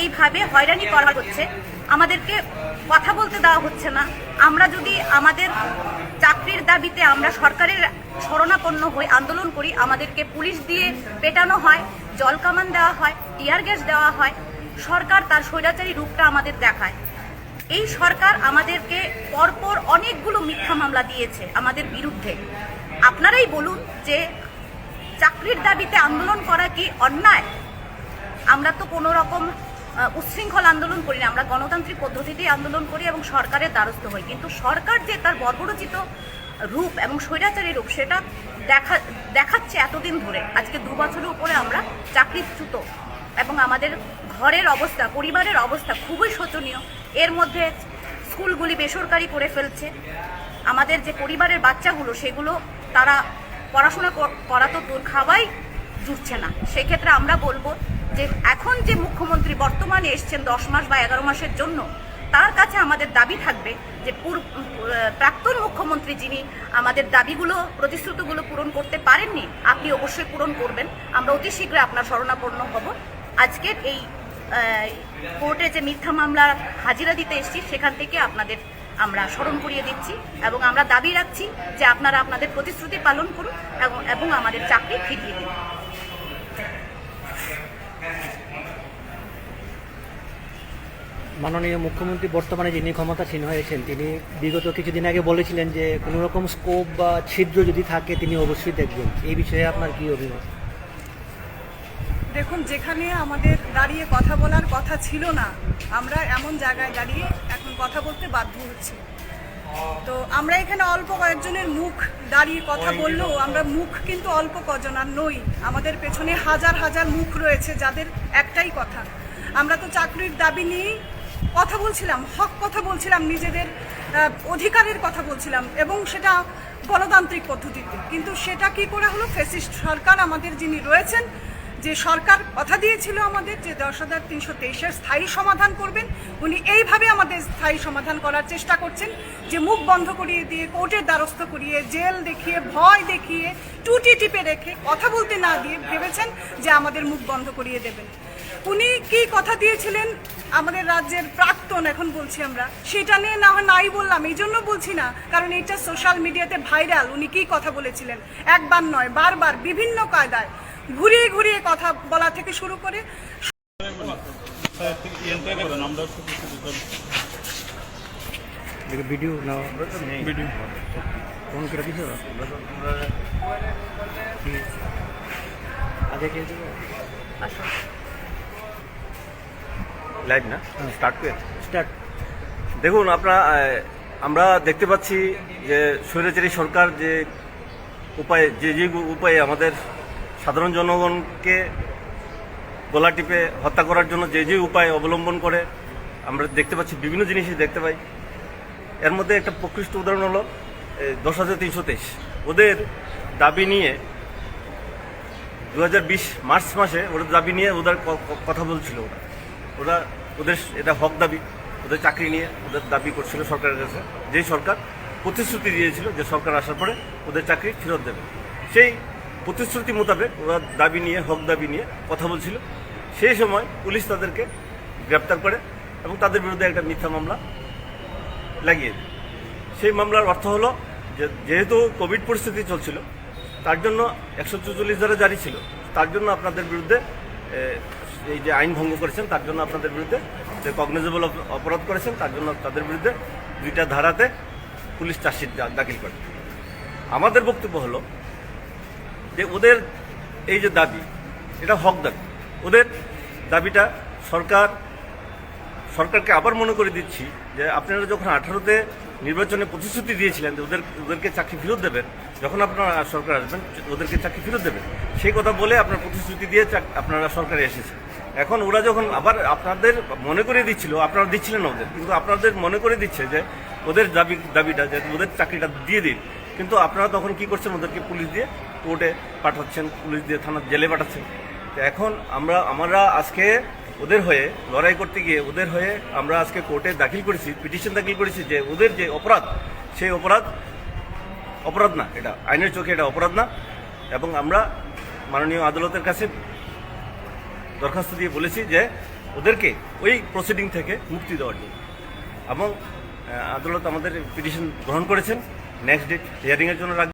এইভাবে হয়রানি করা হচ্ছে, আমাদেরকে কথা বলতে দেওয়া হচ্ছে না। আমরা যদি আমাদের চাকরির দাবিতে আমরা সরকারের শরণাপন্ন হই, আন্দোলন করি, আমাদেরকে পুলিশ দিয়ে পেটানো হয়, জলকামান দেওয়া হয়, টিয়ার গ্যাস দেওয়া হয়। সরকার তার স্বৈরাচারী রূপটা আমাদের দেখায়। এই সরকার আমাদেরকে পরপর অনেকগুলো মিথ্যা মামলা দিয়েছে আমাদের বিরুদ্ধে। আপনারাই বলুন যে চাকরির দাবিতে আন্দোলন করা কি অন্যায়? আমরা তো কোনো রকম উচ্ছৃঙ্খল আন্দোলন করি না, আমরা গণতান্ত্রিক পদ্ধতিতেই আন্দোলন করি এবং সরকারের দ্বারস্থ হই। কিন্তু সরকার যে তার বর্বরোচিত রূপ এবং স্বৈরাচারী রূপ সেটা দেখাচ্ছে এতদিন ধরে। আজকে 2 বছরের উপরে আমরা চাকরিচ্যুত এবং আমাদের ঘরের অবস্থা, পরিবারের অবস্থা খুবই শোচনীয়। এর মধ্যে স্কুলগুলি বেসরকারি করে ফেলছে। আমাদের যে পরিবারের বাচ্চাগুলো সেগুলো তারা পড়াশোনা করা তো দূর, খাওয়াই জুটছে না। সেক্ষেত্রে আমরা বলবো যে এখন যে মুখ্যমন্ত্রী বর্তমানে এসছেন 10 মাস বা 11 মাসের জন্য, তার কাছে আমাদের দাবি থাকবে যে প্রাক্তন মুখ্যমন্ত্রী যিনি আমাদের দাবিগুলো, প্রতিশ্রুতিগুলো পূরণ করতে পারেননি, আপনি অবশ্যই পূরণ করবেন। আমরা অতি শীঘ্রই আপনার শরণাপন্ন হব। আজকের এই কোর্টে যে মিথ্যা মামলা হাজিরা দিতে এসেছি সেখান থেকে আপনাদের আমরা স্মরণ করিয়ে দিচ্ছি এবং আমরা দাবি রাখছি যে আপনারা আপনাদের প্রতিশ্রুতি পালন করুন এবং আমাদের চাকরি ফিরিয়ে দিন। মাননীয় মুখ্যমন্ত্রী বর্তমানে যিনি ক্ষমতাসীন হয়েছেন, তিনি বিগত কিছুদিন আগে বলেছিলেন যে কোনো রকম স্কোপ বা ছিদ্র যদি থাকে তিনি অবশ্যই দেখবেন। এই বিষয়ে আপনার কি অভিমত? দেখুন, যেখানে আমাদের দাঁড়িয়ে কথা বলার কথা ছিল না, আমরা এমন জায়গায় দাঁড়িয়ে এখন কথা বলতে বাধ্য হচ্ছি। তো আমরা এখানে অল্প কয়েকজনের মুখ দাঁড়িয়ে কথা বললেও আমরা মুখ কিন্তু অল্প কজন আর নই। আমাদের পেছনে হাজার হাজার মুখ রয়েছে যাদের একটাই কথা। আমরা তো চাকরির দাবি নিয়েই কথা বলছিলাম, হক কথা বলছিলাম, নিজেদের অধিকারের কথা বলছিলাম এবং সেটা গণতান্ত্রিক পদ্ধতিতে। কিন্তু সেটা কি করে হলো? ফ্যাসিস্ট সরকার আমাদের যিনি রয়েছেন, যে সরকার কথা দিয়েছিল আমাদের যে 10,323-এর স্থায়ী সমাধান করবেন, উনি এইভাবে আমাদের স্থায়ী সমাধান করার চেষ্টা করছেন যে মুখ বন্ধ করিয়ে দিয়ে, কোর্টের দ্বারস্থ করিয়ে, জেল দেখিয়ে, ভয় দেখিয়ে, টুটি টিপে রেখে, কথা বলতে না দিয়ে ভেবেছেন যে আমাদের মুখ বন্ধ করিয়ে দেবেন। উনি কি কথা দিয়েছিলেন আমাদের রাজ্যের প্রাক্তন, এখন বলছি আমরা, সেটা নিয়ে না হয় নাই বললাম, এই জন্য বলছি না কারণ এটা সোশ্যাল মিডিয়াতে ভাইরাল। উনি কি কথা বলেছিলেন একবার নয়, বারবার বিভিন্ন কায়দায় ঘুরিয়ে ঘুরিয়ে কথা বলা থেকে শুরু করে ভিডিও না ভিডিও ফোন করে দিছো আগে কে দিও লাইভ না স্টার্ট করে স্টার্ট। দেখুন, আমরা দেখতে পাচ্ছি যে স্বৈরাচারী সরকার যে উপায়ে যে উপায়ে আমাদের সাধারণ জনগণকে গলা টিপে হত্যা করার জন্য যে উপায় অবলম্বন করে আমরা দেখতে পাচ্ছি, বিভিন্ন জিনিসই দেখতে পাই। এর মধ্যে একটা প্রকৃষ্ট উদাহরণ হলো 10,323। ওদের দাবি নিয়ে 2020 মার্চ মাসে ওদের দাবি নিয়ে ওদের কথা বলছিল। ওদের এটা হক দাবি, ওদের চাকরি নিয়ে ওদের দাবি করছিল সরকারের কাছে, যেই সরকার প্রতিশ্রুতি দিয়েছিল যে সরকার আসার পরে ওদের চাকরি ফেরত দেবে। সেই প্রতিশ্রুতি মোতাবেক ওরা দাবি নিয়ে, হক দাবি নিয়ে কথা বলছিল। সেই সময় পুলিশ তাদেরকে গ্রেপ্তার করে এবং তাদের বিরুদ্ধে একটা মিথ্যা মামলা লাগিয়ে দেয়। সেই মামলার অর্থ হলো যে যেহেতু কোভিড পরিস্থিতি চলছিল, তার জন্য 144 ধারা জারি ছিল, তার জন্য আপনাদের বিরুদ্ধে এই যে আইন ভঙ্গ করেছেন তার জন্য আপনাদের বিরুদ্ধে যে কগনিজেবল অপরাধ করেছেন তার জন্য তাদের বিরুদ্ধে 2টা ধারাতে পুলিশ চার্জশিট দাখিল করে। আমাদের বক্তব্য হলো যে ওদের এই যে দাবি, এটা হক দাবি। ওদের দাবিটা সরকারকে আবার মনে করে দিচ্ছি যে আপনারা যখন 18তে নির্বাচনে প্রতিশ্রুতি দিয়েছিলেন যে ওদেরকে চাকরি ফেরত দেবেন, যখন আপনারা সরকার আসবেন ওদেরকে চাকরি ফেরত দেবেন, সেই কথা বলে আপনার প্রতিশ্রুতি দিয়ে আপনারা সরকারে এসেছে। এখন ওরা যখন আবার আপনাদের মনে করে দিচ্ছিল, আপনারা দিচ্ছিলেন ওদের, কিন্তু আপনাদের মনে করে দিচ্ছে যে ওদের দাবিটা যে ওদের চাকরিটা দিয়ে দিন, কিন্তু আপনারা তখন কি করছেন? ওদেরকে পুলিশ দিয়ে কোর্টে পাঠাচ্ছেন, পুলিশ দিয়ে থানার জেলে পাঠাচ্ছেন। তো এখন আমরা আজকে ওদের হয়ে লড়াই করতে গিয়ে ওদের হয়ে আমরা আজকে কোর্টে দাখিল করেছি, পিটিশন দাখিল করেছি যে ওদের যে অপরাধ, সেই অপরাধ না, এটা আইনের চোখে এটা অপরাধ না। এবং আমরা মাননীয় আদালতের কাছে দরখাস্ত দিয়ে বলেছি যে ওদেরকে ওই প্রসিডিং থেকে মুক্তি দেওয়ার জন্য। এবং আদালত আমাদের পিটিশন গ্রহণ করেছেন, নেক্সট ডেট হিয়ারিংয়ের জন্য রাখবেন।